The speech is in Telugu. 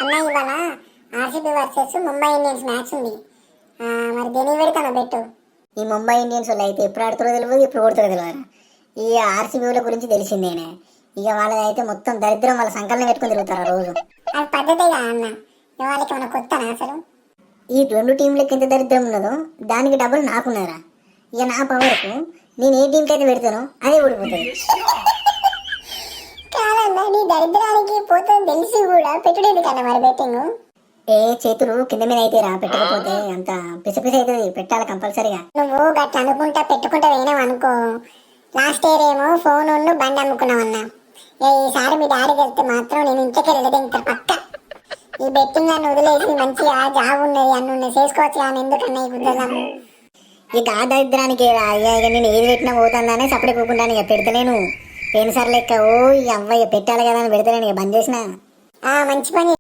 అన్న ఇవాళ RCB versus Mumbai Indians match ఉంది. మరి దేని పెడతాను బెట్టు. ఈ ముంబై ఇండియన్స్ వాళ్ళు అయితే ఎప్పుడు ఆడుతారో తెలియదు, ఎప్పుడు కొడతారో తెలియదు. ఈ ఆర్సీబీ వాళ్ళ గురించి తెలిసిందేనే. ఇక వాళ్ళదైతే మొత్తం దరిద్రం, వాళ్ళ సంకలనం పెట్టుకుని తిరుగుతారు ఆ రోజు. అది పద్ధతిగా అన్న, వాళ్ళకి మన కొత్తనా అసలు. ఈ రెండు టీంలకి ఎంత దరిద్రం ఉన్నదో దానికి డబ్బులు నాకున్నారా. ఇక నా పవర్కు నేను ఏ టీంకి అయితే పెడతానో అదే ఓడిపోతుంది. కాదన్నా, నీ దరిద్రానికి పోతుంది తెలిసి కూడా పెట్టుడేది కన్నా మరి బెట్టింగ్. ఏ చేతులు కింద మీద అయితే రా, పెట్టకపోతే అంత పిసపిస అవుతుంది. పెట్టాలి కంపల్సరీగా. నువ్వు గట్ట అనుకుంటా పెట్టుకుంటా వేయనావు అనుకో. లాస్ట్ ఇయర్ ఏమో ఫోన్ ఉన్న బండి అమ్ముకున్నావన్నా. ఈసారి మీ డాడీ వెళ్తే మాత్రం నేను ఇంటికి వెళ్ళదింకా పక్క. ఈ బెట్టింగ్ అని వదిలేసి మంచిగా జాబ్ ఉన్నది అన్ని ఉన్నది చేసుకోవచ్చు కానీ ఎందుకన్నా ఈ గుద్దలము. ఇక ఆ దరిద్రానికి అయ్యా ఇక నేను ఏది పెట్టినా పోతుందనే సపడే పోకుండా ఇక పెడతలేను. పోయినసారి లెక్క ఈ అవ్వయ్య పెట్టాలి కదా అని పెడతలేను. ఇక బంద్ చేసిన. మంచి పని.